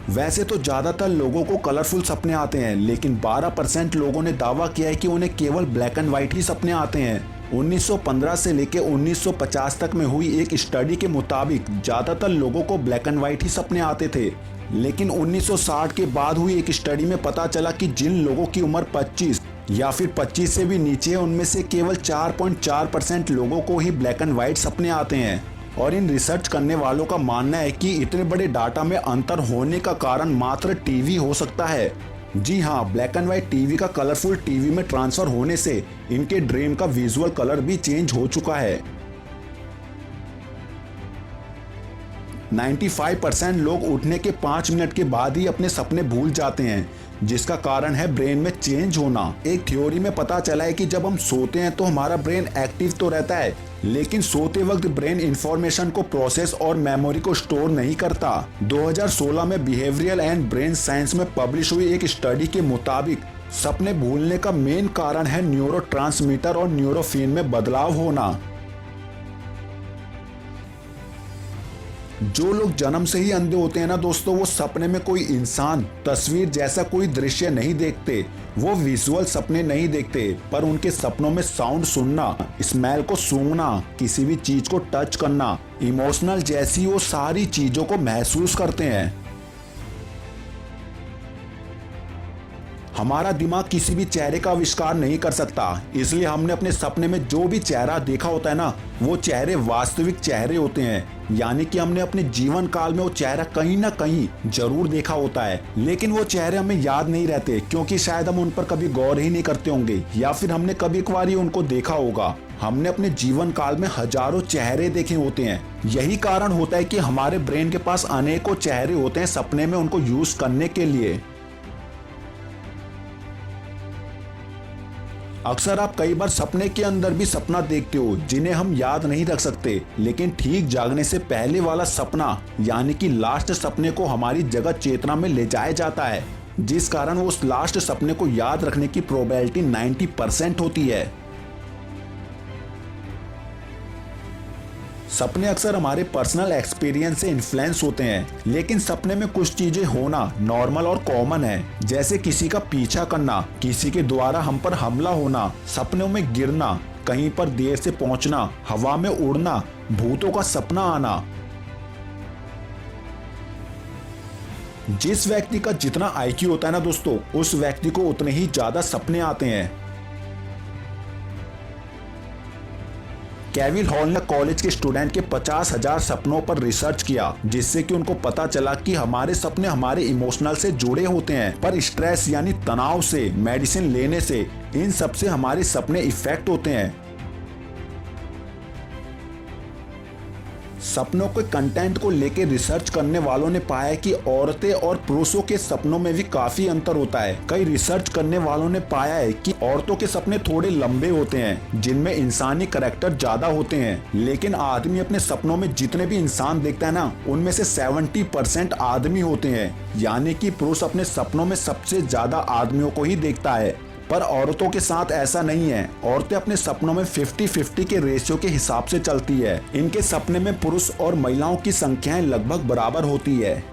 वैसे तो ज्यादातर लोगों को कलरफुल सपने आते हैं, लेकिन 12% लोगों ने दावा किया है कि उन्हें केवल ब्लैक एंड व्हाइट ही सपने आते हैं। 1915 से लेकर 1950 तक में हुई एक स्टडी के मुताबिक ज्यादातर लोगों को ब्लैक एंड व्हाइट ही सपने आते थे, लेकिन 1960 के बाद हुई एक स्टडी में पता चला कि जिन लोगों की उम्र 25 या फिर 25 से भी नीचे है, उनमें से केवल 4.4% लोगों को ही ब्लैक एंड व्हाइट सपने आते हैं। और इन रिसर्च करने वालों का मानना है कि इतने बड़े डाटा में अंतर होने का कारण मात्र टीवी हो सकता है। जी हाँ, ब्लैक एंड व्हाइट टीवी का कलरफुल टीवी में ट्रांसफर होने से इनके ड्रीम का विजुअल कलर भी चेंज हो चुका है। 95% लोग उठने के 5 मिनट के बाद ही अपने सपने भूल जाते हैं, जिसका कारण है ब्रेन में चेंज होना। एक थ्योरी में पता चला है कि जब हम सोते हैं तो हमारा ब्रेन एक्टिव तो रहता है, लेकिन सोते वक्त ब्रेन इंफॉर्मेशन को प्रोसेस और मेमोरी को स्टोर नहीं करता। 2016 में बिहेवियरल एंड ब्रेन साइंस में पब्लिश हुई एक स्टडी के मुताबिक सपने भूलने का मेन कारण है न्यूरोट्रांसमीटर और न्यूरोफिन में बदलाव होना। जो लोग जन्म से ही अंधे होते हैं ना दोस्तों, वो सपने में कोई इंसान, तस्वीर जैसा कोई दृश्य नहीं देखते। वो विजुअल सपने नहीं देखते, पर उनके सपनों में साउंड सुनना, स्मेल को सूंघना, किसी भी चीज को टच करना, इमोशनल जैसी वो सारी चीजों को महसूस करते हैं। हमारा दिमाग किसी भी चेहरे का आविष्कार नहीं कर सकता, इसलिए हमने अपने सपने में जो भी चेहरा देखा होता है ना, वो चेहरे वास्तविक चेहरे होते हैं। यानी कि हमने अपने जीवन काल में वो चेहरा कहीं ना कहीं जरूर देखा होता है, लेकिन वो चेहरे हमें याद नहीं रहते, क्योंकि शायद हम उन पर कभी गौर ही नहीं करते होंगे, या फिर हमने कभी एक बार ही उनको देखा होगा। हमने अपने जीवन काल में हजारों चेहरे देखे होते हैं। यही कारण होता है कि हमारे ब्रेन के पास अनेकों चेहरे होते हैं सपने में उनको यूज करने के लिए। अक्सर आप कई बार सपने के अंदर भी सपना देखते हो जिन्हें हम याद नहीं रख सकते, लेकिन ठीक जागने से पहले वाला सपना यानी कि लास्ट सपने को हमारी जगत चेतना में ले जाया जाता है, जिस कारण उस लास्ट सपने को याद रखने की प्रोबेबिलिटी 90% होती है। सपने अक्सर हमारे पर्सनल एक्सपीरियंस से इन्फ्लुएंस होते हैं, लेकिन सपने में कुछ चीजें होना नॉर्मल और कॉमन है, जैसे किसी का पीछा करना, किसी के द्वारा हम पर हमला होना, सपनों में गिरना, कहीं पर देर से पहुंचना, हवा में उड़ना, भूतों का सपना आना। जिस व्यक्ति का जितना IQ होता है ना दोस्तों, उस व्यक्ति को उतने ही ज्यादा सपने आते हैं। केविन हॉल ने कॉलेज के स्टूडेंट के 50,000 सपनों पर रिसर्च किया, जिससे कि उनको पता चला कि हमारे सपने हमारे इमोशनल से जुड़े होते हैं, पर स्ट्रेस यानी तनाव से, मेडिसिन लेने से, इन सब से हमारे सपने इफेक्ट होते हैं। सपनों के कंटेंट को लेकर रिसर्च करने वालों ने पाया कि औरतें और पुरुषों के सपनों में भी काफी अंतर होता है। कई रिसर्च करने वालों ने पाया है कि औरतों के सपने थोड़े लंबे होते हैं, जिनमें इंसानी करैक्टर ज्यादा होते हैं, लेकिन आदमी अपने सपनों में जितने भी इंसान देखता है ना, उनमें से 70% आदमी होते हैं। यानी कि पुरुष अपने सपनों में सबसे ज्यादा आदमियों को ही देखता है, पर औरतों के साथ ऐसा नहीं है। औरतें अपने सपनों में 50-50 के रेशियो के हिसाब से चलती है। इनके सपने में पुरुष और महिलाओं की संख्याएं लगभग बराबर होती है।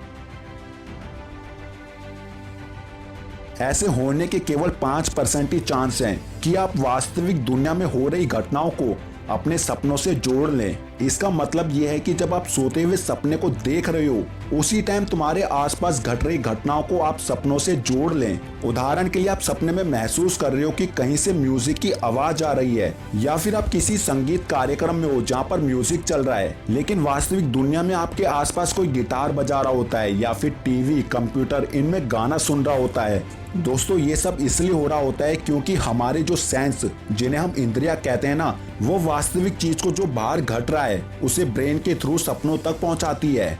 ऐसे होने के केवल 5% ही चांस हैं कि आप वास्तविक दुनिया में हो रही घटनाओं को अपने सपनों से जोड़ लें। इसका मतलब यह है कि जब आप सोते हुए सपने को देख रहे हो, उसी टाइम तुम्हारे आसपास घट रही घटनाओं को आप सपनों से जोड़ लें। उदाहरण के लिए आप सपने में महसूस कर रहे हो कि कहीं से म्यूजिक की आवाज आ रही है, या फिर आप किसी संगीत कार्यक्रम में हो जहाँ पर म्यूजिक चल रहा है, लेकिन वास्तविक दुनिया में आपके आसपास कोई गिटार बजा रहा होता है, या फिर टीवी, कंप्यूटर इनमें गाना सुन रहा होता है। दोस्तों, ये सब इसलिए हो रहा होता है क्योंकि हमारे जो सेंस, जिन्हें हम इंद्रियां कहते हैं ना, वो वास्तविक चीज को जो बाहर घट रहा है उसे ब्रेन के थ्रू सपनों तक पहुंचाती है।